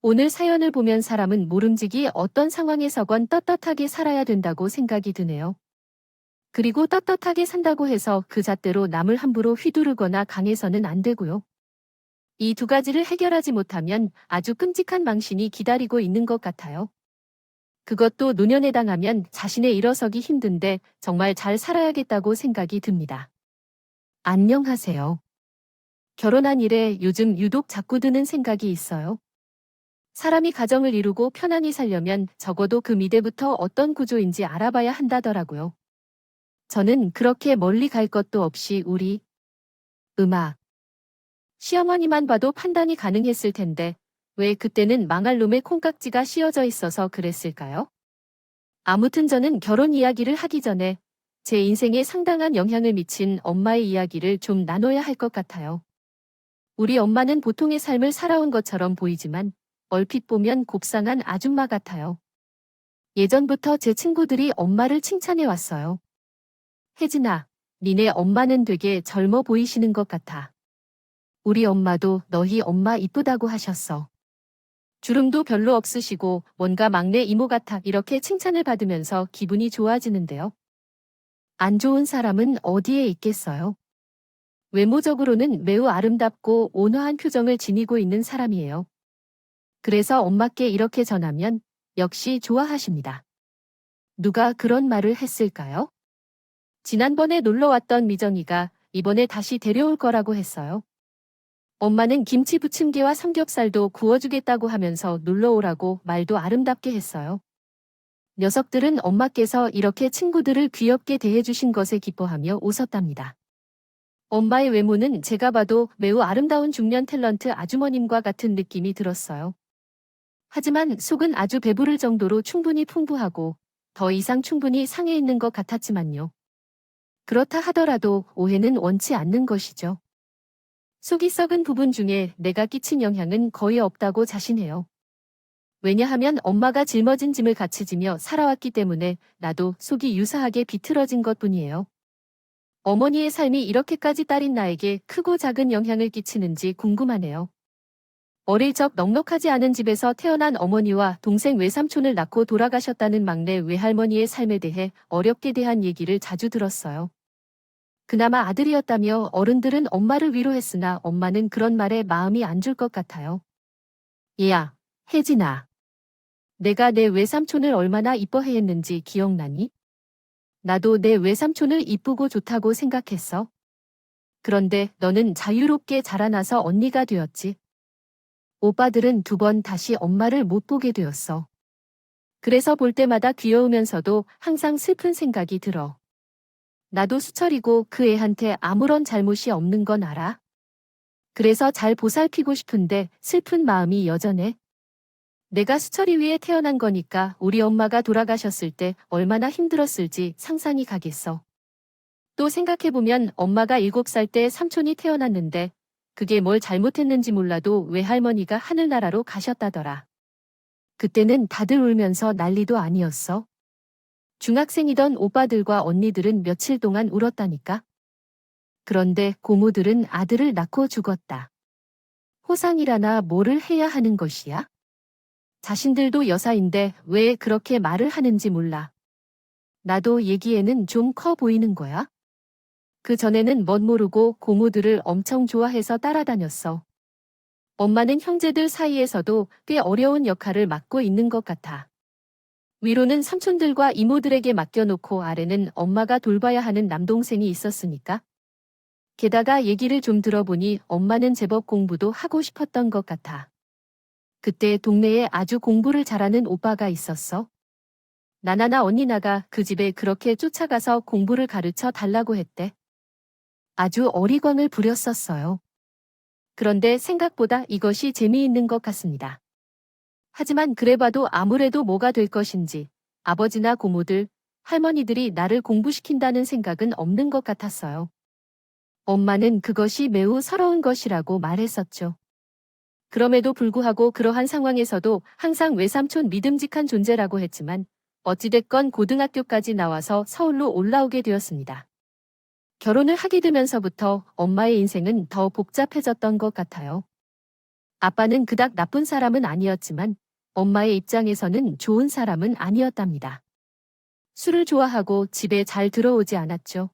오늘 사연을 보면 사람은 모름지기 어떤 상황에서건 떳떳하게 살아야 된다고 생각이 드네요. 그리고 떳떳하게 산다고 해서 그 잣대로 남을 함부로 휘두르거나 강해서는 안 되고요. 이 두 가지를 해결하지 못하면 아주 끔찍한 망신이 기다리고 있는 것 같아요. 그것도 노년에 당하면 자신의 일어서기 힘든데 정말 잘 살아야겠다고 생각이 듭니다. 안녕하세요. 결혼한 이래 요즘 유독 자꾸 드는 생각이 있어요. 사람이 가정을 이루고 편안히 살려면 적어도 그 미래부터 어떤 구조인지 알아봐야 한다더라고요. 저는 그렇게 멀리 갈 것도 없이 우리 음악 시어머니만 봐도 판단이 가능했을 텐데 왜 그때는 망할 놈의 콩깍지가 씌어져 있어서 그랬을까요? 아무튼 저는 결혼 이야기를 하기 전에 제 인생에 상당한 영향을 미친 엄마의 이야기를 좀 나눠야 할 것 같아요. 우리 엄마는 보통의 삶을 살아온 것처럼 보이지만 얼핏 보면 곱상한 아줌마 같아요. 예전부터 제 친구들이 엄마를 칭찬해 왔어요. 혜진아, 니네 엄마는 되게 젊어 보이시는 것 같아. 우리 엄마도 너희 엄마 이쁘다고 하셨어. 주름도 별로 없으시고 뭔가 막내 이모 같아 이렇게 칭찬을 받으면서 기분이 좋아지는데요. 안 좋은 사람은 어디에 있겠어요? 외모적으로는 매우 아름답고 온화한 표정을 지니고 있는 사람이에요. 그래서 엄마께 이렇게 전하면 역시 좋아하십니다. 누가 그런 말을 했을까요? 지난번에 놀러 왔던 미정이가 이번에 다시 데려올 거라고 했어요. 엄마는 김치 부침개와 삼겹살도 구워주겠다고 하면서 놀러 오라고 말도 아름답게 했어요. 녀석들은 엄마께서 이렇게 친구들을 귀엽게 대해주신 것에 기뻐하며 웃었답니다. 엄마의 외모는 제가 봐도 매우 아름다운 중년 탤런트 아주머님과 같은 느낌이 들었어요. 하지만 속은 아주 배부를 정도로 충분히 풍부하고 더 이상 충분히 상해 있는 것 같았지만요. 그렇다 하더라도 오해는 원치 않는 것이죠. 속이 썩은 부분 중에 내가 끼친 영향은 거의 없다고 자신해요. 왜냐하면 엄마가 짊어진 짐을 같이 지며 살아왔기 때문에 나도 속이 유사하게 비틀어진 것뿐이에요. 어머니의 삶이 이렇게까지 딸인 나에게 크고 작은 영향을 끼치는지 궁금하네요. 어릴 적 넉넉하지 않은 집에서 태어난 어머니와 동생 외삼촌을 낳고 돌아가셨다는 막내 외할머니의 삶에 대해 어렵게 대한 얘기를 자주 들었어요. 그나마 아들이었다며 어른들은 엄마를 위로했으나 엄마는 그런 말에 마음이 안 줄 것 같아요. 얘야, 혜진아. 내가 내 외삼촌을 얼마나 이뻐해 했는지 기억나니? 나도 내 외삼촌을 이쁘고 좋다고 생각했어. 그런데 너는 자유롭게 자라나서 언니가 되었지. 오빠들은 두 번 다시 엄마를 못 보게 되었어. 그래서 볼 때마다 귀여우면서도 항상 슬픈 생각이 들어. 나도 수철이고 그 애한테 아무런 잘못이 없는 건 알아. 그래서 잘 보살피고 싶은데 슬픈 마음이 여전해. 내가 수철이 위에 태어난 거니까 우리 엄마가 돌아가셨을 때 얼마나 힘들었을지 상상이 가겠어. 또 생각해보면 엄마가 7살 때 삼촌이 태어났는데 그게 뭘 잘못했는지 몰라도 외할머니가 하늘나라로 가셨다더라. 그때는 다들 울면서 난리도 아니었어. 중학생이던 오빠들과 언니들은 며칠 동안 울었다니까. 그런데 고모들은 아들을 낳고 죽었다. 호상이라나 뭐를 해야 하는 것이야? 자신들도 여사인데 왜 그렇게 말을 하는지 몰라. 나도 얘기에는 좀 커 보이는 거야? 그 전에는 멋 모르고 고모들을 엄청 좋아해서 따라다녔어. 엄마는 형제들 사이에서도 꽤 어려운 역할을 맡고 있는 것 같아. 위로는 삼촌들과 이모들에게 맡겨놓고 아래는 엄마가 돌봐야 하는 남동생이 있었으니까. 게다가 얘기를 좀 들어보니 엄마는 제법 공부도 하고 싶었던 것 같아. 그때 동네에 아주 공부를 잘하는 오빠가 있었어. 나나나 언니나가 그 집에 그렇게 쫓아가서 공부를 가르쳐 달라고 했대. 아주 어리광을 부렸었어요. 그런데 생각보다 이것이 재미있는 것 같습니다. 하지만 그래봐도 아무래도 뭐가 될 것인지 아버지나 고모들, 할머니들이 나를 공부시킨다는 생각은 없는 것 같았어요. 엄마는 그것이 매우 서러운 것이라고 말했었죠. 그럼에도 불구하고 그러한 상황에서도 항상 외삼촌 믿음직한 존재라고 했지만 어찌됐건 고등학교까지 나와서 서울로 올라오게 되었습니다. 결혼을 하게 되면서부터 엄마의 인생은 더 복잡해졌던 것 같아요. 아빠는 그닥 나쁜 사람은 아니었지만 엄마의 입장에서는 좋은 사람은 아니었답니다. 술을 좋아하고 집에 잘 들어오지 않았죠.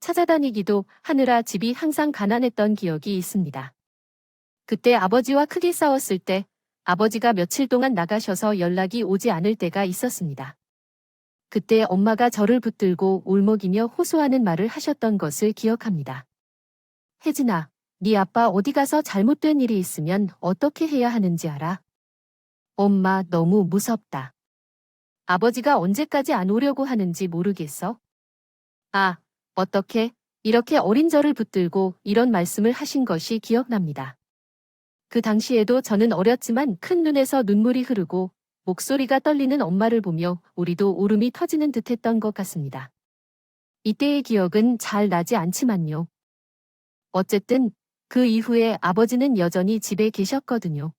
찾아다니기도 하느라 집이 항상 가난했던 기억이 있습니다. 그때 아버지와 크게 싸웠을 때 아버지가 며칠 동안 나가셔서 연락이 오지 않을 때가 있었습니다. 그때 엄마가 저를 붙들고 울먹이며 호소하는 말을 하셨던 것을 기억합니다. 혜진아, 네 아빠 어디 가서 잘못된 일이 있으면 어떻게 해야 하는지 알아? 엄마 너무 무섭다. 아버지가 언제까지 안 오려고 하는지 모르겠어? 아, 어떻게 이렇게 어린 저를 붙들고 이런 말씀을 하신 것이 기억납니다. 그 당시에도 저는 어렸지만 큰 눈에서 눈물이 흐르고 목소리가 떨리는 엄마를 보며 우리도 울음이 터지는 듯했던 것 같습니다. 이때의 기억은 잘 나지 않지만요. 어쨌든 그 이후에 아버지는 여전히 집에 계셨거든요.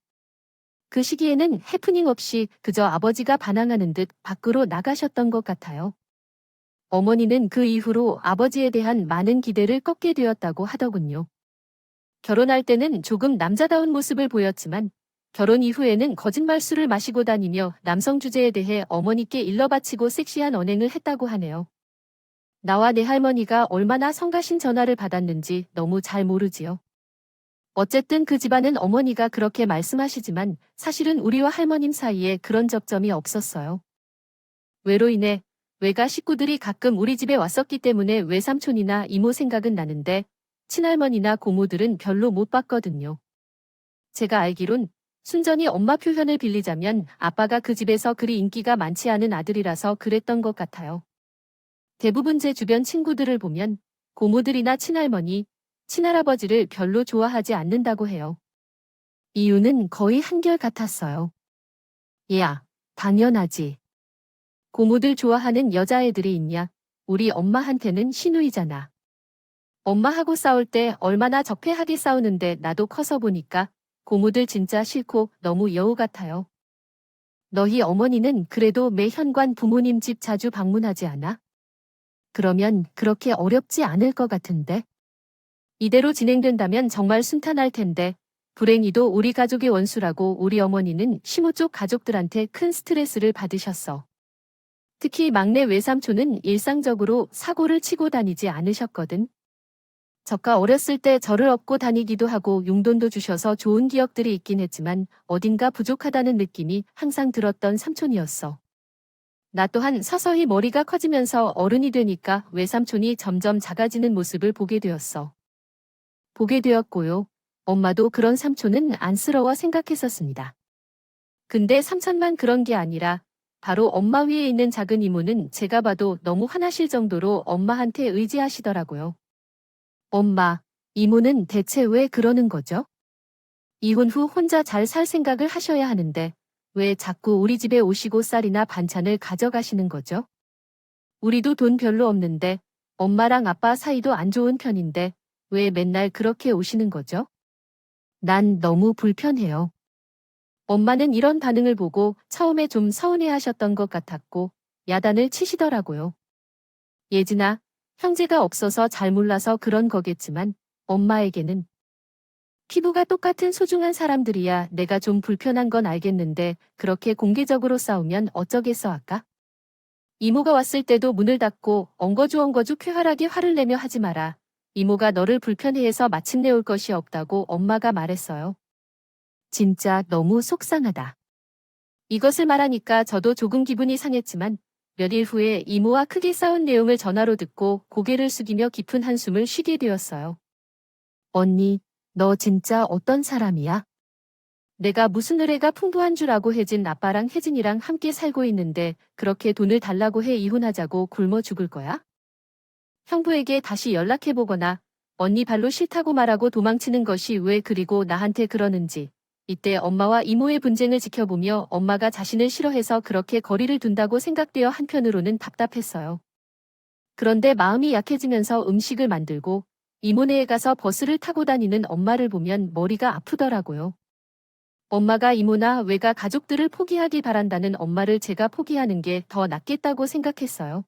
그 시기에는 해프닝 없이 그저 아버지가 반항하는 듯 밖으로 나가셨던 것 같아요. 어머니는 그 이후로 아버지에 대한 많은 기대를 꺾게 되었다고 하더군요. 결혼할 때는 조금 남자다운 모습을 보였지만 결혼 이후에는 거짓말 술을 마시고 다니며 남성 주제에 대해 어머니께 일러바치고 섹시한 언행을 했다고 하네요. 나와 내 할머니가 얼마나 성가신 전화를 받았는지 너무 잘 모르지요. 어쨌든 그 집안은 어머니가 그렇게 말씀하시지만 사실은 우리와 할머님 사이에 그런 접점이 없었어요. 외로 인해 외가 식구들이 가끔 우리 집에 왔었기 때문에 외삼촌이나 이모 생각은 나는데 친할머니나 고모들은 별로 못 봤거든요. 제가 알기론 순전히 엄마 표현을 빌리자면 아빠가 그 집에서 그리 인기가 많지 않은 아들이라서 그랬던 것 같아요. 대부분 제 주변 친구들을 보면 고모들이나 친할머니, 친할아버지를 별로 좋아하지 않는다고 해요. 이유는 거의 한결같았어요. 야, 당연하지. 고모들 좋아하는 여자애들이 있냐? 우리 엄마한테는 시누이잖아. 엄마하고 싸울 때 얼마나 적폐하게 싸우는데 나도 커서 보니까 고모들 진짜 싫고 너무 여우 같아요. 너희 어머니는 그래도 매 현관 부모님 집 자주 방문하지 않아? 그러면 그렇게 어렵지 않을 것 같은데? 이대로 진행된다면 정말 순탄할 텐데 불행히도 우리 가족의 원수라고 우리 어머니는 시모 쪽 가족들한테 큰 스트레스를 받으셨어. 특히 막내 외삼촌은 일상적으로 사고를 치고 다니지 않으셨거든. 저가 어렸을 때 저를 업고 다니기도 하고 용돈도 주셔서 좋은 기억들이 있긴 했지만 어딘가 부족하다는 느낌이 항상 들었던 삼촌이었어. 나 또한 서서히 머리가 커지면서 어른이 되니까 외삼촌이 점점 작아지는 모습을 보게 되었어. 보게 되었고요. 엄마도 그런 삼촌은 안쓰러워 생각했었습니다. 근데 삼촌만 그런 게 아니라 바로 엄마 위에 있는 작은 이모는 제가 봐도 너무 화나실 정도로 엄마한테 의지하시더라고요. 엄마, 이모는 대체 왜 그러는 거죠? 이혼 후 혼자 잘 살 생각을 하셔야 하는데 왜 자꾸 우리 집에 오시고 쌀이나 반찬을 가져가시는 거죠? 우리도 돈 별로 없는데 엄마랑 아빠 사이도 안 좋은 편인데 왜 맨날 그렇게 오시는 거죠? 난 너무 불편해요. 엄마는 이런 반응을 보고 처음에 좀 서운해하셨던 것 같았고 야단을 치시더라고요. 예진아, 형제가 없어서 잘 몰라서 그런 거겠지만 엄마에게는 피부가 똑같은 소중한 사람들이야 내가 좀 불편한 건 알겠는데 그렇게 공개적으로 싸우면 어쩌겠어 아까? 이모가 왔을 때도 문을 닫고 엉거주엉거주 쾌활하게 화를 내며 하지 마라. 이모가 너를 불편해해서 마침내 올 것이 없다고 엄마가 말했어요. 진짜 너무 속상하다. 이것을 말하니까 저도 조금 기분이 상했지만 몇 일 후에 이모와 크게 싸운 내용을 전화로 듣고 고개를 숙이며 깊은 한숨을 쉬게 되었어요. 언니, 너 진짜 어떤 사람이야? 내가 무슨 의뢰가 풍부한 줄 알고 혜진 아빠랑 혜진이랑 함께 살고 있는데 그렇게 돈을 달라고 해 이혼하자고 굶어 죽을 거야? 형부에게 다시 연락해보거나 언니 발로 싫다고 말하고 도망치는 것이 왜 그리고 나한테 그러는지 이때 엄마와 이모의 분쟁을 지켜보며 엄마가 자신을 싫어해서 그렇게 거리를 둔다고 생각되어 한편으로는 답답했어요. 그런데 마음이 약해지면서 음식을 만들고 이모네에 가서 버스를 타고 다니는 엄마를 보면 머리가 아프더라고요. 엄마가 이모나 외가 가족들을 포기하길 바란다는 엄마를 제가 포기하는 게 더 낫겠다고 생각했어요.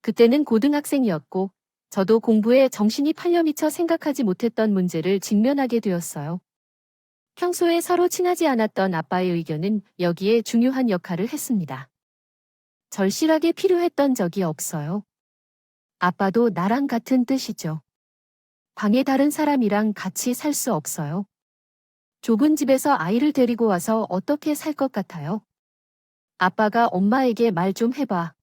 그때는 고등학생이었고 저도 공부에 정신이 팔려 미쳐 생각하지 못했던 문제를 직면하게 되었어요. 평소에 서로 친하지 않았던 아빠의 의견은 여기에 중요한 역할을 했습니다. 절실하게 필요했던 적이 없어요. 아빠도 나랑 같은 뜻이죠. 방에 다른 사람이랑 같이 살 수 없어요. 좁은 집에서 아이를 데리고 와서 어떻게 살 것 같아요? 아빠가 엄마에게 말 좀 해봐.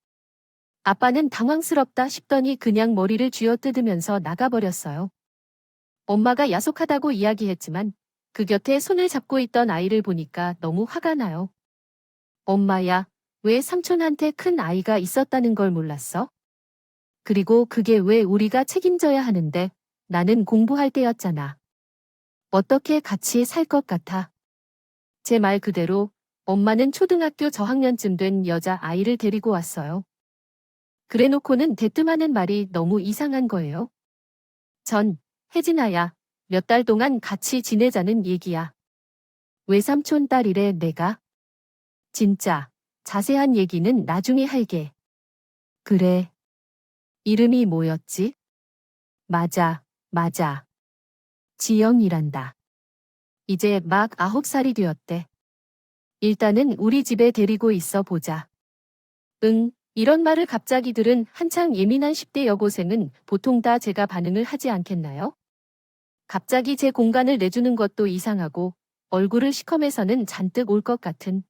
아빠는 당황스럽다 싶더니 그냥 머리를 쥐어뜯으면서 나가버렸어요. 엄마가 야속하다고 이야기했지만 그 곁에 손을 잡고 있던 아이를 보니까 너무 화가 나요. 엄마야, 왜 삼촌한테 큰 아이가 있었다는 걸 몰랐어? 그리고 그게 왜 우리가 책임져야 하는데 나는 공부할 때였잖아. 어떻게 같이 살 것 같아? 제 말 그대로 엄마는 초등학교 저학년쯤 된 여자 아이를 데리고 왔어요. 그래놓고는 대뜸하는 말이 너무 이상한 거예요. 혜진아야, 몇 달 동안 같이 지내자는 얘기야. 외삼촌 딸이래 내가. 진짜, 자세한 얘기는 나중에 할게. 그래. 이름이 뭐였지? 맞아. 지영이란다. 이제 막 9살이 되었대. 일단은 우리 집에 데리고 있어 보자. 응, 이런 말을 갑자기 들은 한창 예민한 10대 여고생은 보통 다 제가 반응을 하지 않겠나요? 갑자기 제 공간을 내주는 것도 이상하고 얼굴을 시커매서는 잔뜩 올 것 같은.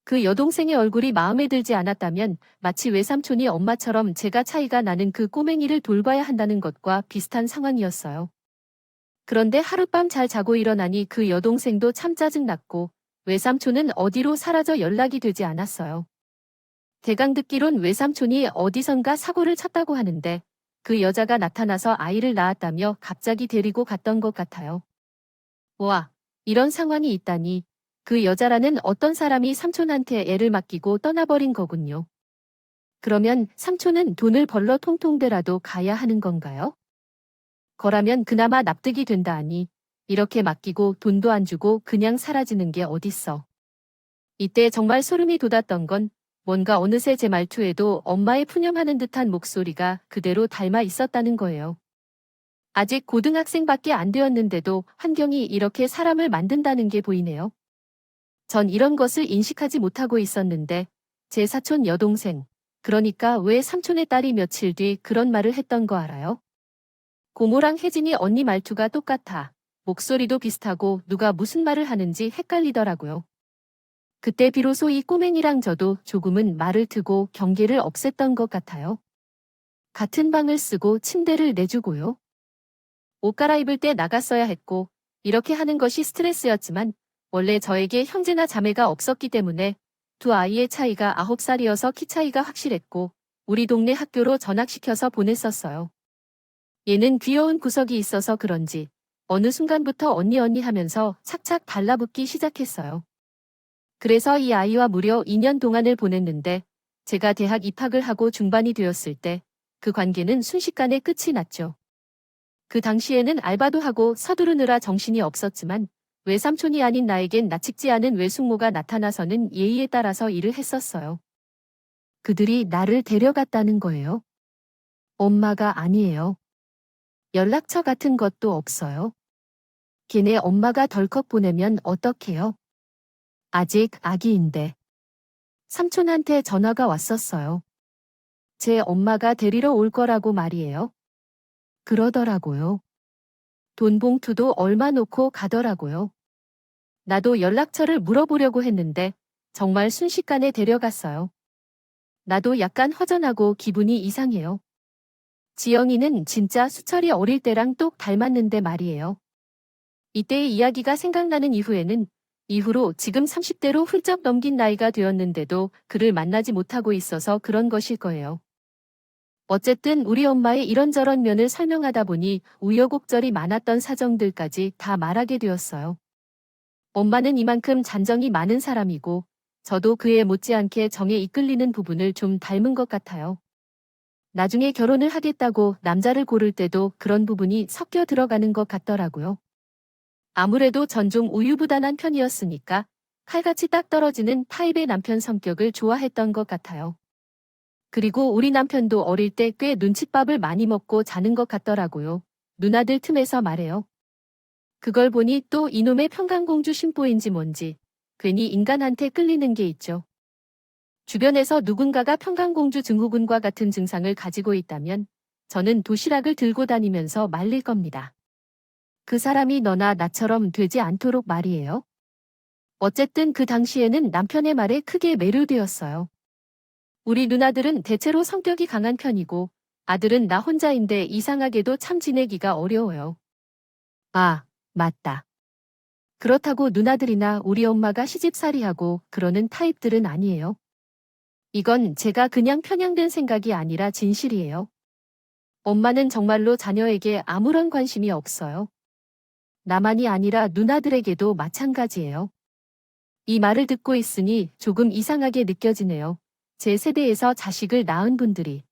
그 여동생의 얼굴이 마음에 들지 않았다면 마치 외삼촌이 엄마처럼 제가 차이가 나는 그 꼬맹이를 돌봐야 한다는 것과 비슷한 상황이었어요. 그런데 하룻밤 잘 자고 일어나니 그 여동생도 참 짜증났고 외삼촌은 어디로 사라져 연락이 되지 않았어요. 대강 듣기론 외삼촌이 어디선가 사고를 쳤다고 하는데 그 여자가 나타나서 아이를 낳았다며 갑자기 데리고 갔던 것 같아요. 와, 이런 상황이 있다니. 그 여자라는 어떤 사람이 삼촌한테 애를 맡기고 떠나버린 거군요. 그러면 삼촌은 돈을 벌러 통통대라도 가야 하는 건가요? 거라면 그나마 납득이 된다 하니 이렇게 맡기고 돈도 안 주고 그냥 사라지는 게 어딨어. 이때 정말 소름이 돋았던 건 뭔가 어느새 제 말투에도 엄마의 푸념하는 듯한 목소리가 그대로 닮아 있었다는 거예요. 아직 고등학생밖에 안 되었는데도 환경이 이렇게 사람을 만든다는 게 보이네요. 전 이런 것을 인식하지 못하고 있었는데 제 사촌 여동생, 그러니까 왜 삼촌의 딸이 며칠 뒤 그런 말을 했던 거 알아요? 고모랑 혜진이 언니 말투가 똑같아. 목소리도 비슷하고 누가 무슨 말을 하는지 헷갈리더라고요. 그때 비로소 이 꼬맹이랑 저도 조금은 말을 트고 경계를 없앴던 것 같아요. 같은 방을 쓰고 침대를 내주고요. 옷 갈아입을 때 나갔어야 했고 이렇게 하는 것이 스트레스였지만 원래 저에게 형제나 자매가 없었기 때문에 두 아이의 차이가 9살이어서 키 차이가 확실했고 우리 동네 학교로 전학시켜서 보냈었어요. 얘는 귀여운 구석이 있어서 그런지 어느 순간부터 언니 하면서 착착 달라붙기 시작했어요. 그래서 이 아이와 무려 2년 동안을 보냈는데 제가 대학 입학을 하고 중반이 되었을 때 그 관계는 순식간에 끝이 났죠. 그 당시에는 알바도 하고 서두르느라 정신이 없었지만 외삼촌이 아닌 나에겐 낯익지 않은 외숙모가 나타나서는 예의에 따라서 일을 했었어요. 그들이 나를 데려갔다는 거예요. 엄마가 아니에요. 연락처 같은 것도 없어요. 걔네 엄마가 덜컥 보내면 어떡해요? 아직 아기인데. 삼촌한테 전화가 왔었어요. 제 엄마가 데리러 올 거라고 말이에요. 그러더라고요. 돈 봉투도 얼마 놓고 가더라고요. 나도 연락처를 물어보려고 했는데 정말 순식간에 데려갔어요. 나도 약간 허전하고 기분이 이상해요. 지영이는 진짜 수철이 어릴 때랑 똑 닮았는데 말이에요. 이때의 이야기가 생각나는 이후에는 이후로 지금 30대로 훌쩍 넘긴 나이가 되었는데도 그를 만나지 못하고 있어서 그런 것일 거예요. 어쨌든 우리 엄마의 이런저런 면을 설명하다 보니 우여곡절이 많았던 사정들까지 다 말하게 되었어요. 엄마는 이만큼 잔정이 많은 사람이고 저도 그에 못지않게 정에 이끌리는 부분을 좀 닮은 것 같아요. 나중에 결혼을 하겠다고 남자를 고를 때도 그런 부분이 섞여 들어가는 것 같더라고요. 아무래도 전 좀 우유부단한 편이었으니까 칼같이 딱 떨어지는 타입의 남편 성격을 좋아했던 것 같아요. 그리고 우리 남편도 어릴 때 꽤 눈칫밥을 많이 먹고 자는 것 같더라고요. 누나들 틈에서 말해요. 그걸 보니 또 이놈의 평강공주 심보인지 뭔지 괜히 인간한테 끌리는 게 있죠. 주변에서 누군가가 평강공주 증후군과 같은 증상을 가지고 있다면 저는 도시락을 들고 다니면서 말릴 겁니다. 그 사람이 너나 나처럼 되지 않도록 말이에요. 어쨌든 그 당시에는 남편의 말에 크게 매료되었어요. 우리 누나들은 대체로 성격이 강한 편이고 아들은 나 혼자인데 이상하게도 참 지내기가 어려워요. 아, 맞다. 그렇다고 누나들이나 우리 엄마가 시집살이하고 그러는 타입들은 아니에요. 이건 제가 그냥 편향된 생각이 아니라 진실이에요. 엄마는 정말로 자녀에게 아무런 관심이 없어요. 나만이 아니라 누나들에게도 마찬가지예요. 이 말을 듣고 있으니 조금 이상하게 느껴지네요. 제 세대에서 자식을 낳은 분들이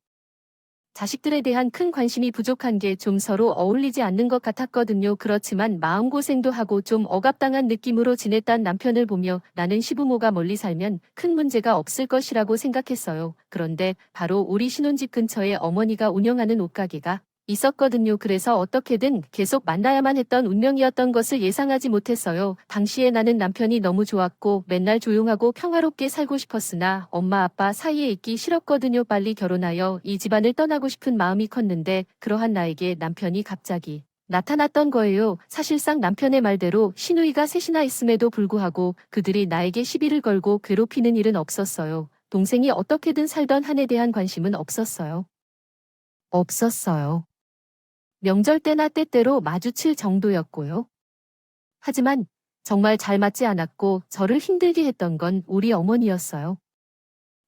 자식들에 대한 큰 관심이 부족한 게 좀 서로 어울리지 않는 것 같았거든요. 그렇지만 마음고생도 하고 좀 억압당한 느낌으로 지냈단 남편을 보며 나는 시부모가 멀리 살면 큰 문제가 없을 것이라고 생각했어요. 그런데 바로 우리 신혼집 근처에 어머니가 운영하는 옷가게가 있었거든요. 그래서 어떻게든 계속 만나야만 했던 운명이었던 것을 예상하지 못했어요. 당시에 나는 남편이 너무 좋았고 맨날 조용하고 평화롭게 살고 싶었으나 엄마 아빠 사이에 있기 싫었거든요. 빨리 결혼하여 이 집안을 떠나고 싶은 마음이 컸는데 그러한 나에게 남편이 갑자기 나타났던 거예요. 사실상 남편의 말대로 시누이가 셋이나 있음에도 불구하고 그들이 나에게 시비를 걸고 괴롭히는 일은 없었어요. 동생이 어떻게든 살던 한에 대한 관심은 없었어요. 없었어요. 명절 때나 때때로 마주칠 정도였고요. 하지만 정말 잘 맞지 않았고 저를 힘들게 했던 건 우리 어머니였어요.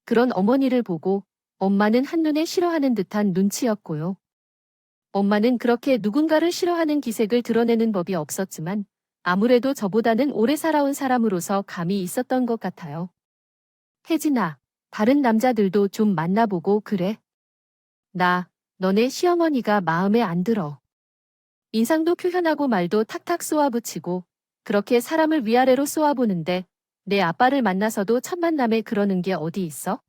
그런 어머니를 보고 엄마는 한눈에 싫어하는 듯한 눈치였고요. 엄마는 그렇게 누군가를 싫어하는 기색을 드러내는 법이 없었지만 아무래도 저보다는 오래 살아온 사람으로서 감이 있었던 것 같아요. 혜진아, 다른 남자들도 좀 만나보고 그래. 너네 시어머니가 마음에 안 들어. 인상도 표현하고 말도 탁탁 쏘아붙이고 그렇게 사람을 위아래로 쏘아보는데 내 아빠를 만나서도 첫 만남에 그러는 게 어디 있어?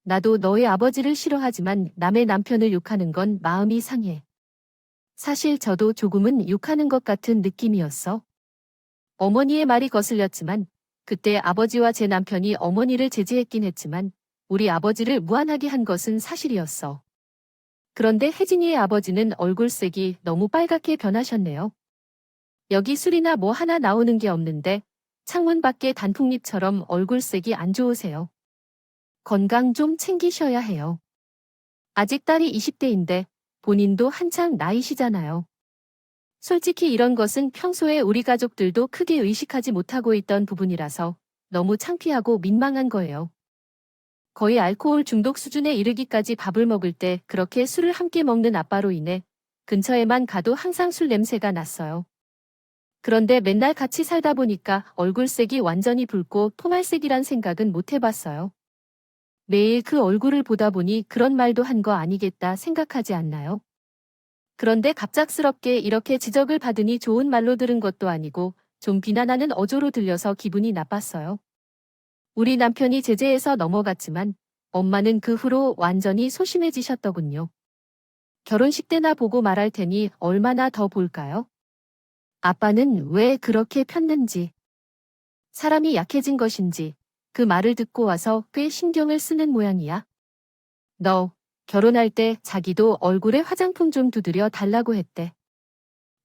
나도 너의 아버지를 싫어하지만 남의 남편을 욕하는 건 마음이 상해. 사실 저도 조금은 욕하는 것 같은 느낌이었어. 어머니의 말이 거슬렸지만 그때 아버지와 제 남편이 어머니를 제지했긴 했지만 우리 아버지를 무안하게 한 것은 사실이었어. 그런데 혜진이의 아버지는 얼굴색이 너무 빨갛게 변하셨네요. 여기 술이나 뭐 하나 나오는 게 없는데 창문 밖에 단풍잎처럼 얼굴색이 안 좋으세요. 건강 좀 챙기셔야 해요. 아직 딸이 20대인데 본인도 한창 나이시잖아요. 솔직히 이런 것은 평소에 우리 가족들도 크게 의식하지 못하고 있던 부분이라서 너무 창피하고 민망한 거예요. 거의 알코올 중독 수준에 이르기까지 밥을 먹을 때 그렇게 술을 함께 먹는 아빠로 인해 근처에만 가도 항상 술 냄새가 났어요. 그런데 맨날 같이 살다 보니까 얼굴색이 완전히 붉고 토말색이란 생각은 못 해봤어요. 매일 그 얼굴을 보다 보니 그런 말도 한 거 아니겠다 생각하지 않나요? 그런데 갑작스럽게 이렇게 지적을 받으니 좋은 말로 들은 것도 아니고 좀 비난하는 어조로 들려서 기분이 나빴어요. 우리 남편이 제재에서 넘어갔지만 엄마는 그 후로 완전히 소심해지셨더군요. 결혼식 때나 보고 말할 테니 얼마나 더 볼까요? 아빠는 왜 그렇게 폈는지, 사람이 약해진 것인지 그 말을 듣고 와서 꽤 신경을 쓰는 모양이야. 너 결혼할 때 자기도 얼굴에 화장품 좀 두드려 달라고 했대.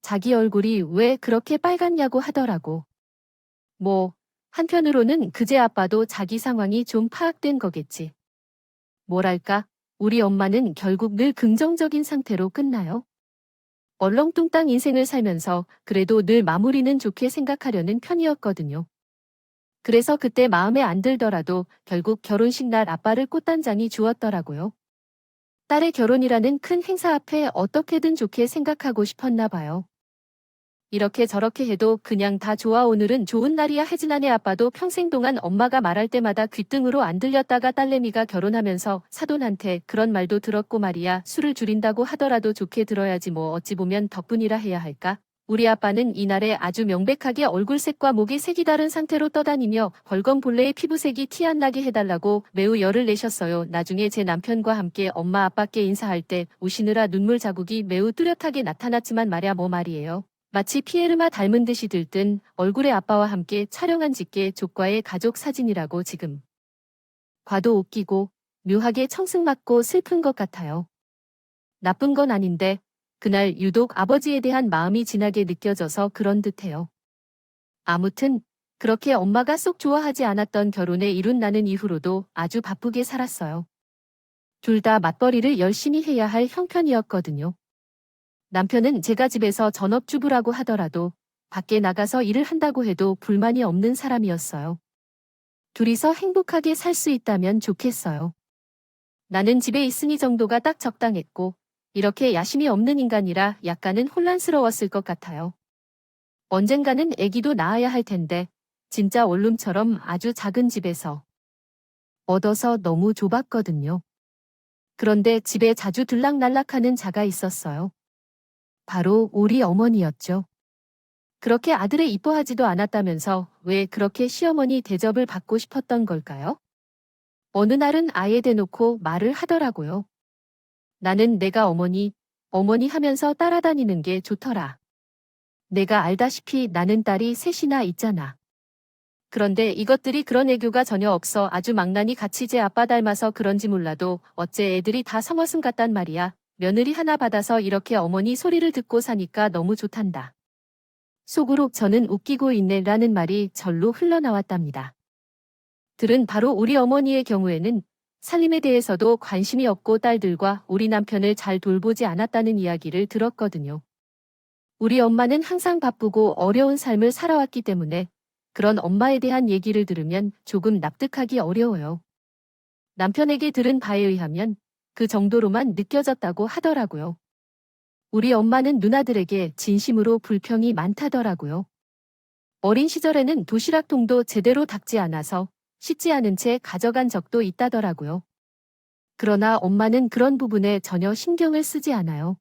자기 얼굴이 왜 그렇게 빨갛냐고 하더라고. 뭐 한편으로는 그제 아빠도 자기 상황이 좀 파악된 거겠지. 뭐랄까, 우리 엄마는 결국 늘 긍정적인 상태로 끝나요. 얼렁뚱땅 인생을 살면서 그래도 늘 마무리는 좋게 생각하려는 편이었거든요. 그래서 그때 마음에 안 들더라도 결국 결혼식 날 아빠를 꽃단장이 주었더라고요. 딸의 결혼이라는 큰 행사 앞에 어떻게든 좋게 생각하고 싶었나 봐요. 이렇게 저렇게 해도 그냥 다 좋아. 오늘은 좋은 날이야. 혜진아네 아빠도 평생 동안 엄마가 말할 때마다 귓등으로 안 들렸다가 딸내미가 결혼하면서 사돈한테 그런 말도 들었고 말이야. 술을 줄인다고 하더라도 좋게 들어야지 뭐 어찌 보면 덕분이라 해야 할까? 우리 아빠는 이날에 아주 명백하게 얼굴색과 목이 색이 다른 상태로 떠다니며 벌건 본래의 피부색이 티 안 나게 해달라고 매우 열을 내셨어요. 나중에 제 남편과 함께 엄마 아빠께 인사할 때 우시느라 눈물 자국이 매우 뚜렷하게 나타났지만 말야 뭐 말이에요. 마치 피에르마 닮은 듯이 들뜬 얼굴의 아빠와 함께 촬영한 직계 조과의 가족 사진이라고 지금. 봐도 웃기고 묘하게 청승맞고 슬픈 것 같아요. 나쁜 건 아닌데 그날 유독 아버지에 대한 마음이 진하게 느껴져서 그런 듯해요. 아무튼 그렇게 엄마가 쏙 좋아하지 않았던 결혼에 이룬 나는 이후로도 아주 바쁘게 살았어요. 둘 다 맞벌이를 열심히 해야 할 형편이었거든요. 남편은 제가 집에서 전업주부라고 하더라도 밖에 나가서 일을 한다고 해도 불만이 없는 사람이었어요. 둘이서 행복하게 살 수 있다면 좋겠어요. 나는 집에 있으니 정도가 딱 적당했고 이렇게 야심이 없는 인간이라 약간은 혼란스러웠을 것 같아요. 언젠가는 아기도 낳아야 할 텐데 진짜 원룸처럼 아주 작은 집에서 얻어서 너무 좁았거든요. 그런데 집에 자주 들락날락하는 자가 있었어요. 바로 우리 어머니였죠. 그렇게 아들을 이뻐하지도 않았다면서 왜 그렇게 시어머니 대접을 받고 싶었던 걸까요? 어느 날은 아예 대놓고 말을 하더라고요. 나는 내가 어머니 하면서 따라다니는 게 좋더라. 내가 알다시피 나는 딸이 셋이나 있잖아. 그런데 이것들이 그런 애교가 전혀 없어 아주 망나니 같이 제 아빠 닮아서 그런지 몰라도 어째 애들이 다 성어슴 같단 말이야. 며느리 하나 받아서 이렇게 어머니 소리를 듣고 사니까 너무 좋단다. 속으로 저는 웃기고 있네 라는 말이 절로 흘러나왔답니다. 들은 바로 우리 어머니의 경우에는 살림에 대해서도 관심이 없고 딸들과 우리 남편을 잘 돌보지 않았다는 이야기를 들었거든요. 우리 엄마는 항상 바쁘고 어려운 삶을 살아왔기 때문에 그런 엄마에 대한 얘기를 들으면 조금 납득하기 어려워요. 남편에게 들은 바에 의하면 그 정도로만 느껴졌다고 하더라고요. 우리 엄마는 누나들에게 진심으로 불평이 많다더라고요. 어린 시절에는 도시락통도 제대로 닦지 않아서 씻지 않은 채 가져간 적도 있다더라고요. 그러나 엄마는 그런 부분에 전혀 신경을 쓰지 않아요.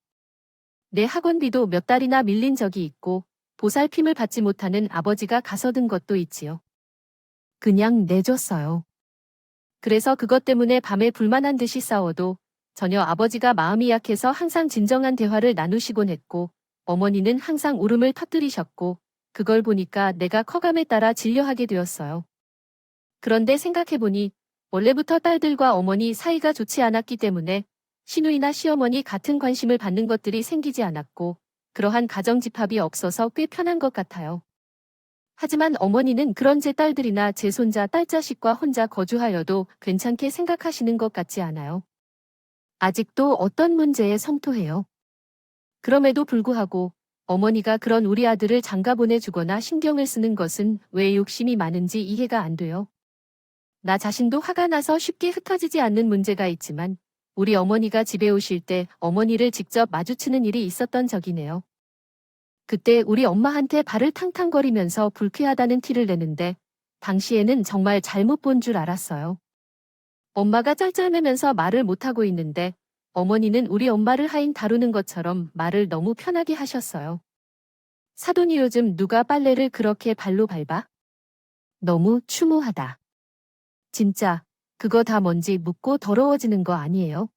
내 학원비도 몇 달이나 밀린 적이 있고 보살핌을 받지 못하는 아버지가 가서든 것도 있지요. 그냥 내줬어요. 그래서 그것 때문에 밤에 불만한 듯이 싸워도 전혀 아버지가 마음이 약해서 항상 진정한 대화를 나누시곤 했고 어머니는 항상 울음을 터뜨리셨고 그걸 보니까 내가 커감에 따라 진료하게 되었어요. 그런데 생각해보니 원래부터 딸들과 어머니 사이가 좋지 않았기 때문에 시누이나 시어머니 같은 관심을 받는 것들이 생기지 않았고 그러한 가정집합이 없어서 꽤 편한 것 같아요. 하지만 어머니는 그런 제 딸들이나 제 손자 딸자식과 혼자 거주하여도 괜찮게 생각하시는 것 같지 않아요. 아직도 어떤 문제에 성토해요. 그럼에도 불구하고 어머니가 그런 우리 아들을 장가 보내주거나 신경을 쓰는 것은 왜 욕심이 많은지 이해가 안 돼요. 나 자신도 화가 나서 쉽게 흩어지지 않는 문제가 있지만 우리 어머니가 집에 오실 때 어머니를 직접 마주치는 일이 있었던 적이네요. 그때 우리 엄마한테 발을 탕탕거리면서 불쾌하다는 티를 내는데 당시에는 정말 잘못 본 줄 알았어요. 엄마가 쩔쩔매면서 말을 못하고 있는데 어머니는 우리 엄마를 하인 다루는 것처럼 말을 너무 편하게 하셨어요. 사돈이 요즘 누가 빨래를 그렇게 발로 밟아? 너무 추모하다. 진짜 그거 다 먼지 묻고 더러워지는 거 아니에요?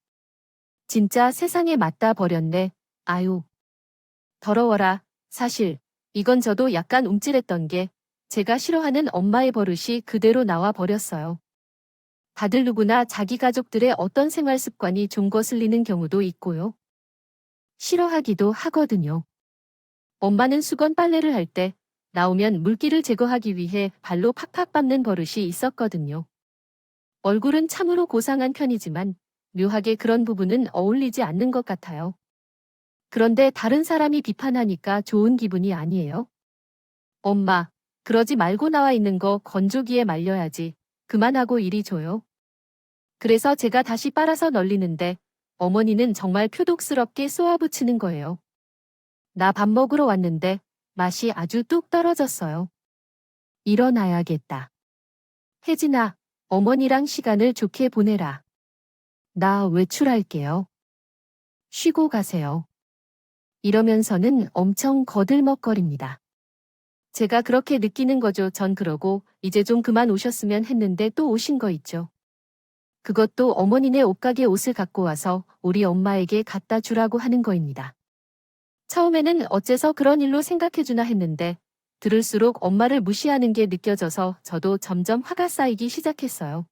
진짜 세상에 맞다 버렸네. 아유. 더러워라. 사실 이건 저도 약간 움찔했던 게 제가 싫어하는 엄마의 버릇이 그대로 나와 버렸어요. 다들 누구나 자기 가족들의 어떤 생활 습관이 좀 거슬리는 경우도 있고요. 싫어하기도 하거든요. 엄마는 수건 빨래를 할 때 나오면 물기를 제거하기 위해 발로 팍팍 밟는 버릇이 있었거든요. 얼굴은 참으로 고상한 편이지만 묘하게 그런 부분은 어울리지 않는 것 같아요. 그런데 다른 사람이 비판하니까 좋은 기분이 아니에요. 엄마, 그러지 말고 나와 있는 거 건조기에 말려야지. 그만하고 이리 줘요. 그래서 제가 다시 빨아서 널리는데 어머니는 정말 표독스럽게 쏘아붙이는 거예요. 나 밥 먹으러 왔는데 맛이 아주 뚝 떨어졌어요. 일어나야겠다. 혜진아, 어머니랑 시간을 좋게 보내라. 나 외출할게요. 쉬고 가세요. 이러면서는 엄청 거들먹거립니다. 제가 그렇게 느끼는 거죠. 전 그러고 이제 좀 그만 오셨으면 했는데 또 오신 거 있죠. 그것도 어머니네 옷가게 옷을 갖고 와서 우리 엄마에게 갖다 주라고 하는 거입니다. 처음에는 어째서 그런 일로 생각해주나 했는데 들을수록 엄마를 무시하는 게 느껴져서 저도 점점 화가 쌓이기 시작했어요.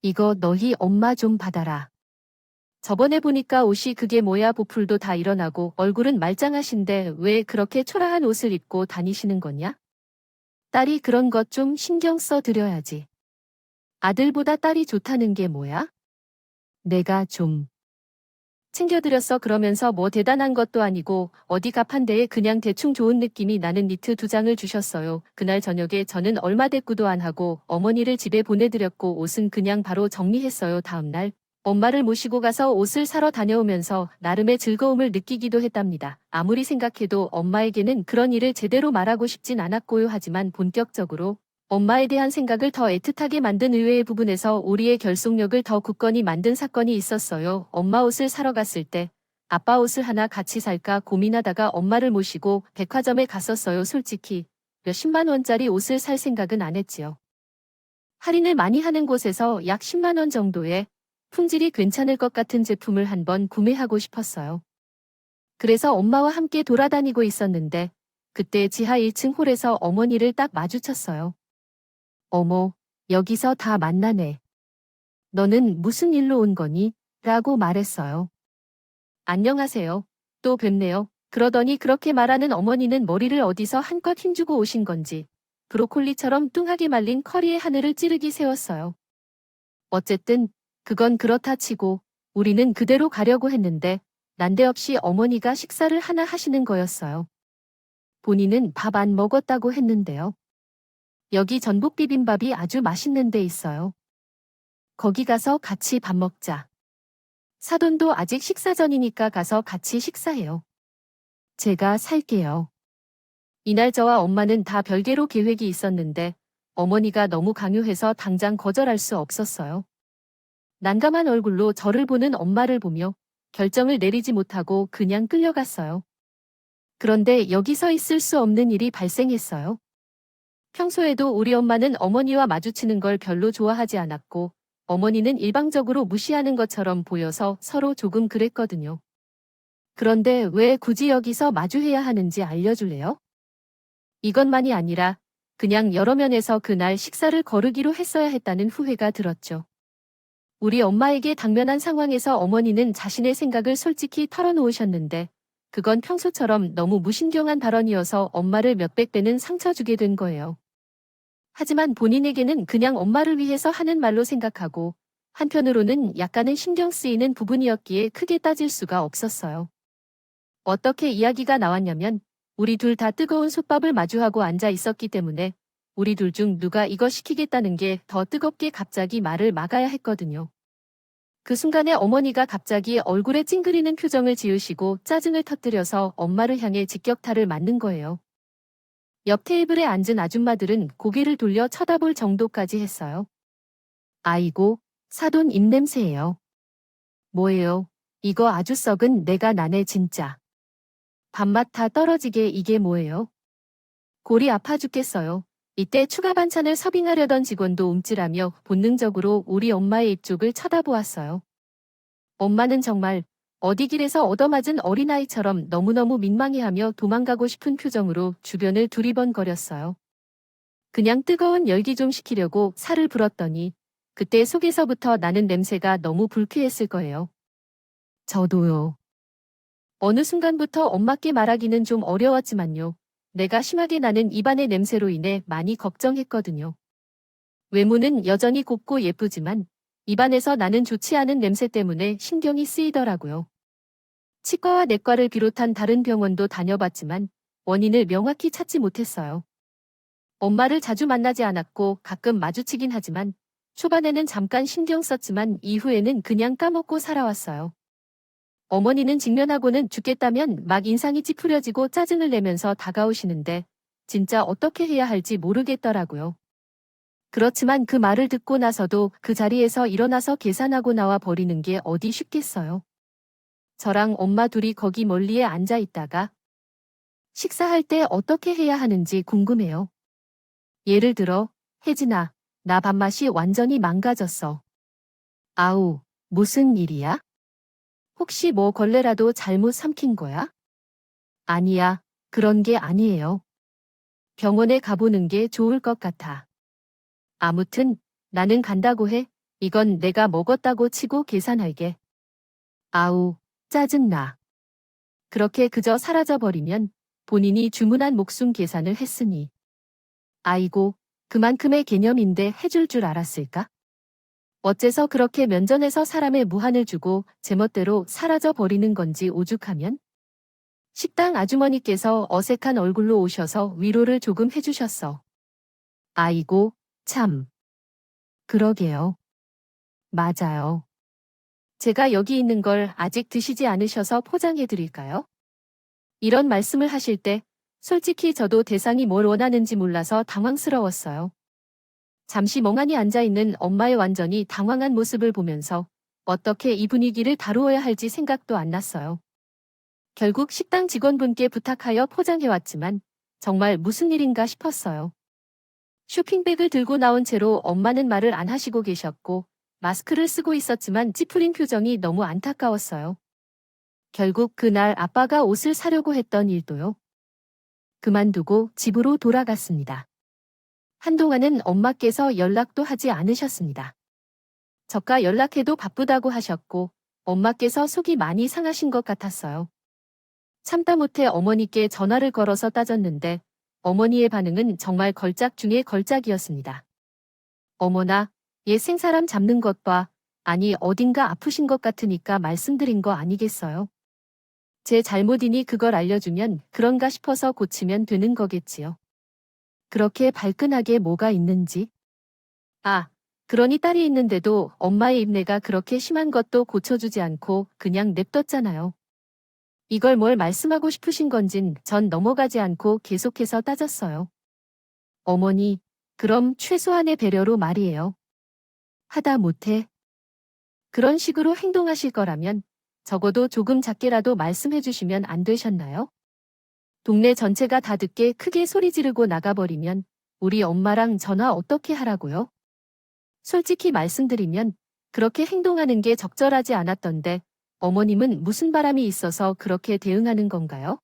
이거 너희 엄마 좀 받아라. 저번에 보니까 옷이 그게 뭐야 보풀도 다 일어나고 얼굴은 말짱하신데 왜 그렇게 초라한 옷을 입고 다니시는 거냐? 딸이 그런 것 좀 신경 써 드려야지. 아들보다 딸이 좋다는 게 뭐야? 내가 좀 챙겨드렸어 그러면서 뭐 대단한 것도 아니고 어디 가판대에 그냥 대충 좋은 느낌이 나는 니트 2장을 주셨어요. 그날 저녁에 저는 얼마 대꾸도 안 하고 어머니를 집에 보내드렸고 옷은 그냥 바로 정리했어요. 다음날 엄마를 모시고 가서 옷을 사러 다녀오면서 나름의 즐거움을 느끼기도 했답니다. 아무리 생각해도 엄마에게는 그런 일을 제대로 말하고 싶진 않았고요. 하지만 본격적으로 엄마에 대한 생각을 더 애틋하게 만든 의외의 부분에서 우리의 결속력을 더 굳건히 만든 사건이 있었어요. 엄마 옷을 사러 갔을 때 아빠 옷을 하나 같이 살까 고민하다가 엄마를 모시고 백화점에 갔었어요. 솔직히 몇십만 원짜리 옷을 살 생각은 안 했지요. 할인을 많이 하는 곳에서 약 10만 원 정도의 품질이 괜찮을 것 같은 제품을 한번 구매하고 싶었어요. 그래서 엄마와 함께 돌아다니고 있었는데 그때 지하 1층 홀에서 어머니를 딱 마주쳤어요. 어머, 여기서 다 만나네. 너는 무슨 일로 온 거니? 라고 말했어요. 안녕하세요. 또 뵙네요. 그러더니 그렇게 말하는 어머니는 머리를 어디서 한껏 힘주고 오신 건지 브로콜리처럼 뚱하게 말린 커리에 하늘을 찌르기 세웠어요. 어쨌든 그건 그렇다 치고 우리는 그대로 가려고 했는데 난데없이 어머니가 식사를 하나 하시는 거였어요. 본인은 밥 안 먹었다고 했는데요. 여기 전복 비빔밥이 아주 맛있는 데 있어요. 거기 가서 같이 밥 먹자. 사돈도 아직 식사 전이니까 가서 같이 식사해요. 제가 살게요. 이날 저와 엄마는 다 별개로 계획이 있었는데 어머니가 너무 강요해서 당장 거절할 수 없었어요. 난감한 얼굴로 저를 보는 엄마를 보며 결정을 내리지 못하고 그냥 끌려갔어요. 그런데 여기서 있을 수 없는 일이 발생했어요. 평소에도 우리 엄마는 어머니와 마주치는 걸 별로 좋아하지 않았고 어머니는 일방적으로 무시하는 것처럼 보여서 서로 조금 그랬거든요. 그런데 왜 굳이 여기서 마주해야 하는지 알려줄래요? 이것만이 아니라 그냥 여러 면에서 그날 식사를 거르기로 했어야 했다는 후회가 들었죠. 우리 엄마에게 당면한 상황에서 어머니는 자신의 생각을 솔직히 털어놓으셨는데 그건 평소처럼 너무 무신경한 발언이어서 엄마를 몇백 배는 상처 주게 된 거예요. 하지만 본인에게는 그냥 엄마를 위해서 하는 말로 생각하고 한편으로는 약간은 신경 쓰이는 부분이었기에 크게 따질 수가 없었어요. 어떻게 이야기가 나왔냐면 우리 둘 다 뜨거운 솥밥을 마주하고 앉아 있었기 때문에 우리 둘 중 누가 이거 시키겠다는 게 더 뜨겁게 갑자기 말을 막아야 했거든요. 그 순간에 어머니가 갑자기 얼굴에 찡그리는 표정을 지으시고 짜증을 터뜨려서 엄마를 향해 직격탄을 맞는 거예요. 옆 테이블에 앉은 아줌마들은 고개를 돌려 쳐다볼 정도까지 했어요. 아이고, 사돈 입냄새예요. 뭐예요? 이거 아주 썩은 내가 나네 진짜. 밥맛 다 떨어지게 이게 뭐예요? 골이 아파 죽겠어요. 이때 추가 반찬을 서빙하려던 직원도 움찔하며 본능적으로 우리 엄마의 입쪽을 쳐다보았어요. 엄마는 정말 어디 길에서 얻어맞은 어린아이처럼 너무너무 민망해하며 도망가고 싶은 표정으로 주변을 두리번거렸어요. 그냥 뜨거운 열기 좀 식히려고 살을 불었더니 그때 속에서부터 나는 냄새가 너무 불쾌했을 거예요. 저도요. 어느 순간부터 엄마께 말하기는 좀 어려웠지만요. 내가 심하게 나는 입안의 냄새로 인해 많이 걱정했거든요. 외모는 여전히 곱고 예쁘지만 입안에서 나는 좋지 않은 냄새 때문에 신경이 쓰이더라고요. 치과와 내과를 비롯한 다른 병원도 다녀봤지만 원인을 명확히 찾지 못했어요. 엄마를 자주 만나지 않았고 가끔 마주치긴 하지만 초반에는 잠깐 신경 썼지만 이후에는 그냥 까먹고 살아왔어요. 어머니는 직면하고는 죽겠다면 막 인상이 찌푸려지고 짜증을 내면서 다가오시는데 진짜 어떻게 해야 할지 모르겠더라고요. 그렇지만 그 말을 듣고 나서도 그 자리에서 일어나서 계산하고 나와 버리는 게 어디 쉽겠어요. 저랑 엄마 둘이 거기 멀리에 앉아 있다가 식사할 때 어떻게 해야 하는지 궁금해요. 예를 들어, 혜진아, 나 밥맛이 완전히 망가졌어. 아우, 무슨 일이야? 혹시 뭐 걸레라도 잘못 삼킨 거야? 아니야, 그런 게 아니에요. 병원에 가보는 게 좋을 것 같아. 아무튼 나는 간다고 해. 이건 내가 먹었다고 치고 계산할게. 아우, 짜증나. 그렇게 그저 사라져버리면 본인이 주문한 목숨 계산을 했으니. 아이고, 그만큼의 개념인데 해줄 줄 알았을까? 어째서 그렇게 면전에서 사람의 무한을 주고 제멋대로 사라져버리는 건지 오죽하면? 식당 아주머니께서 어색한 얼굴로 오셔서 위로를 조금 해주셨어. 아이고, 참. 그러게요. 맞아요. 제가 여기 있는 걸 아직 드시지 않으셔서 포장해 드릴까요? 이런 말씀을 하실 때 솔직히 저도 대상이 뭘 원하는지 몰라서 당황스러웠어요. 잠시 멍하니 앉아있는 엄마의 완전히 당황한 모습을 보면서 어떻게 이 분위기를 다루어야 할지 생각도 안 났어요. 결국 식당 직원분께 부탁하여 포장해왔지만 정말 무슨 일인가 싶었어요. 쇼핑백을 들고 나온 채로 엄마는 말을 안 하시고 계셨고 마스크를 쓰고 있었지만 찌푸린 표정이 너무 안타까웠어요. 결국 그날 아빠가 옷을 사려고 했던 일도요. 그만두고 집으로 돌아갔습니다. 한동안은 엄마께서 연락도 하지 않으셨습니다. 저가 연락해도 바쁘다고 하셨고 엄마께서 속이 많이 상하신 것 같았어요. 참다 못해 어머니께 전화를 걸어서 따졌는데 어머니의 반응은 정말 걸작 중의 걸작이었습니다. 어머나, 얘 생사람 잡는 것 봐. 아니 어딘가 아프신 것 같으니까 말씀드린 거 아니겠어요? 제 잘못이니 그걸 알려주면 그런가 싶어서 고치면 되는 거겠지요. 그렇게 발끈하게 뭐가 있는지. 아, 그러니 딸이 있는데도 엄마의 입내가 그렇게 심한 것도 고쳐주지 않고 그냥 냅뒀잖아요. 이걸 뭘 말씀하고 싶으신 건진 전 넘어가지 않고 계속해서 따졌어요. 어머니, 그럼 최소한의 배려로 말이에요. 하다 못해. 그런 식으로 행동하실 거라면 적어도 조금 작게라도 말씀해 주시면 안 되셨나요? 동네 전체가 다 듣게 크게 소리 지르고 나가버리면 우리 엄마랑 전화 어떻게 하라고요? 솔직히 말씀드리면 그렇게 행동하는 게 적절하지 않았던데 어머님은 무슨 바람이 있어서 그렇게 대응하는 건가요?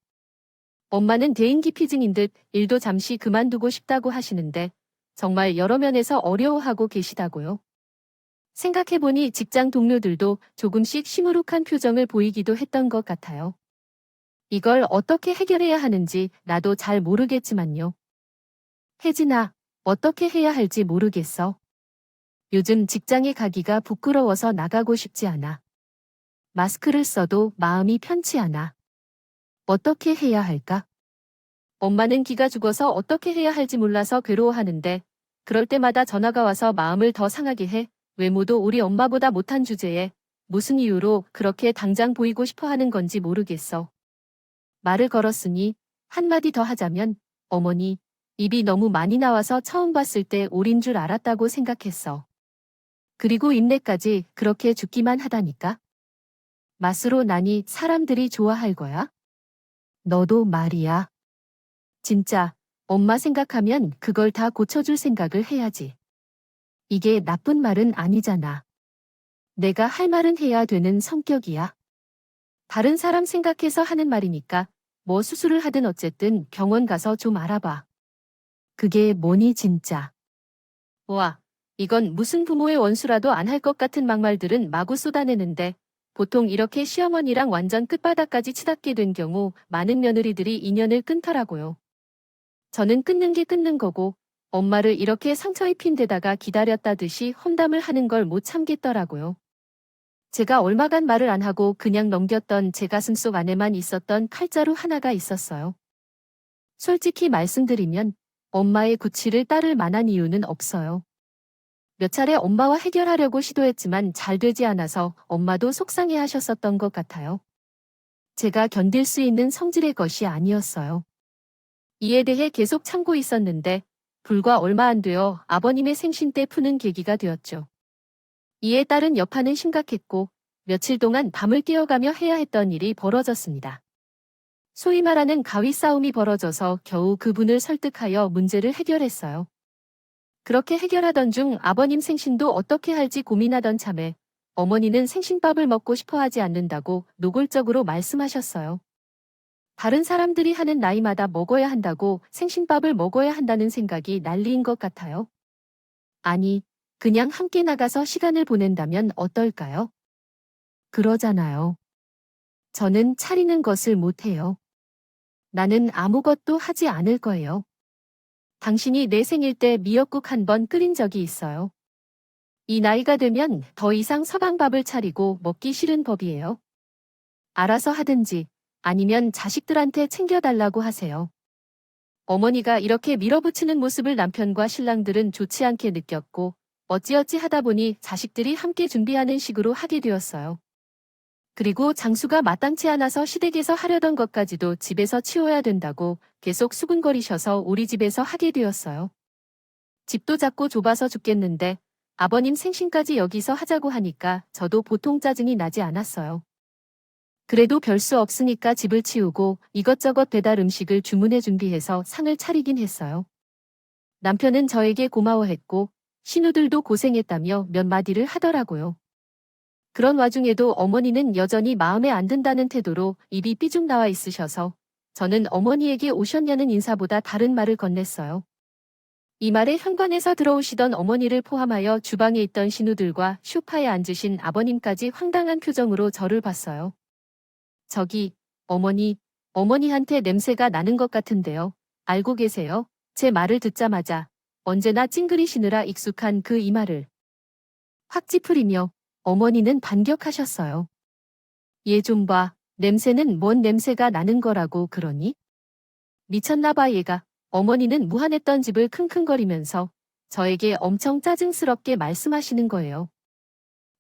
엄마는 대인기피증인 듯 일도 잠시 그만두고 싶다고 하시는데 정말 여러 면에서 어려워하고 계시다고요. 생각해보니 직장 동료들도 조금씩 시무룩한 표정을 보이기도 했던 것 같아요. 이걸 어떻게 해결해야 하는지 나도 잘 모르겠지만요. 혜진아, 어떻게 해야 할지 모르겠어. 요즘 직장에 가기가 부끄러워서 나가고 싶지 않아. 마스크를 써도 마음이 편치 않아. 어떻게 해야 할까? 엄마는 기가 죽어서 어떻게 해야 할지 몰라서 괴로워하는데 그럴 때마다 전화가 와서 마음을 더 상하게 해. 외모도 우리 엄마보다 못한 주제에 무슨 이유로 그렇게 당장 보이고 싶어 하는 건지 모르겠어. 말을 걸었으니 한마디 더 하자면 어머니, 입이 너무 많이 나와서 처음 봤을 때 오린 줄 알았다고 생각했어. 그리고 입내까지 그렇게 죽기만 하다니까. 맛으로 나니 사람들이 좋아할 거야? 너도 말이야. 진짜 엄마 생각하면 그걸 다 고쳐줄 생각을 해야지. 이게 나쁜 말은 아니잖아. 내가 할 말은 해야 되는 성격이야. 다른 사람 생각해서 하는 말이니까 뭐 수술을 하든 어쨌든 병원 가서 좀 알아봐. 그게 뭐니 진짜. 와, 이건 무슨 부모의 원수라도 안 할 것 같은 막말들은 마구 쏟아내는데 보통 이렇게 시어머니랑 완전 끝바닥까지 치닫게 된 경우 많은 며느리들이 인연을 끊더라고요. 저는 끊는 게 끊는 거고 엄마를 이렇게 상처 입힌 데다가 기다렸다듯이 험담을 하는 걸 못 참겠더라고요. 제가 얼마간 말을 안 하고 그냥 넘겼던 제 가슴속 안에만 있었던 칼자루 하나가 있었어요. 솔직히 말씀드리면 엄마의 구치를 따를 만한 이유는 없어요. 몇 차례 엄마와 해결하려고 시도했지만 잘 되지 않아서 엄마도 속상해 하셨었던 것 같아요. 제가 견딜 수 있는 성질의 것이 아니었어요. 이에 대해 계속 참고 있었는데 불과 얼마 안 되어 아버님의 생신 때 푸는 계기가 되었죠. 이에 따른 여파는 심각했고 며칠 동안 밤을 깨어가며 해야 했던 일이 벌어졌습니다. 소위 말하는 가위 싸움이 벌어져서 겨우 그분을 설득하여 문제를 해결했어요. 그렇게 해결하던 중 아버님 생신도 어떻게 할지 고민하던 참에 어머니는 생신밥을 먹고 싶어 하지 않는다고 노골적으로 말씀하셨어요. 다른 사람들이 하는 나이마다 먹어야 한다고 생신밥을 먹어야 한다는 생각이 난리인 것 같아요. 아니, 그냥 함께 나가서 시간을 보낸다면 어떨까요? 그러잖아요. 저는 차리는 것을 못해요. 나는 아무것도 하지 않을 거예요. 당신이 내 생일 때 미역국 한 번 끓인 적이 있어요. 이 나이가 되면 더 이상 서방밥을 차리고 먹기 싫은 법이에요. 알아서 하든지 아니면 자식들한테 챙겨달라고 하세요. 어머니가 이렇게 밀어붙이는 모습을 남편과 신랑들은 좋지 않게 느꼈고 어찌어찌 하다 보니 자식들이 함께 준비하는 식으로 하게 되었어요. 그리고 장수가 마땅치 않아서 시댁에서 하려던 것까지도 집에서 치워야 된다고 계속 수군거리셔서 우리 집에서 하게 되었어요. 집도 작고 좁아서 죽겠는데 아버님 생신까지 여기서 하자고 하니까 저도 보통 짜증이 나지 않았어요. 그래도 별 수 없으니까 집을 치우고 이것저것 배달 음식을 주문해 준비해서 상을 차리긴 했어요. 남편은 저에게 고마워했고 신우들도 고생했다며 몇 마디를 하더라고요. 그런 와중에도 어머니는 여전히 마음에 안 든다는 태도로 입이 삐죽 나와 있으셔서 저는 어머니에게 오셨냐는 인사보다 다른 말을 건넸어요. 이 말에 현관에서 들어오시던 어머니를 포함하여 주방에 있던 신우들과 소파에 앉으신 아버님까지 황당한 표정으로 저를 봤어요. 저기, 어머니한테 냄새가 나는 것 같은데요. 알고 계세요? 제 말을 듣자마자 언제나 찡그리시느라 익숙한 그 이마를 확 찌푸리며 어머니는 반격하셨어요. 얘 좀 봐. 냄새는 뭔 냄새가 나는 거라고 그러니? 미쳤나 봐 얘가. 어머니는 무한했던 집을 킁킁거리면서 저에게 엄청 짜증스럽게 말씀하시는 거예요.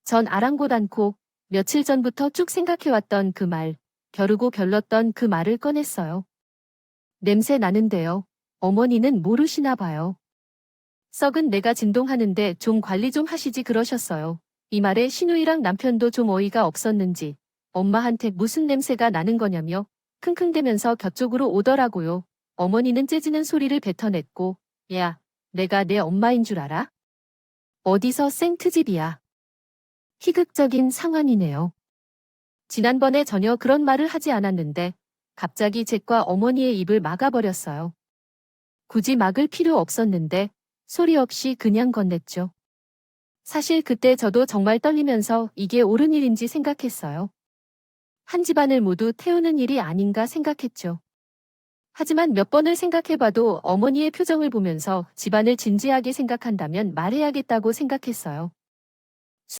전 아랑곳 않고 며칠 전부터 쭉 생각해왔던 그 말, 벼르고 별렀던 그 말을 꺼냈어요. 냄새 나는데요. 어머니는 모르시나 봐요. 썩은 내가 진동하는데 좀 관리 좀 하시지 그러셨어요. 이 말에 신우이랑 남편도 좀 어이가 없었는지 엄마한테 무슨 냄새가 나는 거냐며 킁킁대면서 곁쪽으로 오더라고요. 어머니는 째지는 소리를 뱉어냈고 야, 내가 내 엄마인 줄 알아? 어디서 생트집이야. 희극적인 상황이네요. 지난번에 전혀 그런 말을 하지 않았는데 갑자기 잭과 어머니의 입을 막아버렸어요. 굳이 막을 필요 없었는데 소리 없이 그냥 건넸죠. 사실 그때 저도 정말 떨리면서 이게 옳은 일인지 생각했어요. 한 집안을 모두 태우는 일이 아닌가 생각했죠. 하지만 몇 번을 생각해봐도 어머니의 표정을 보면서 집안을 진지하게 생각한다면 말해야겠다고 생각했어요.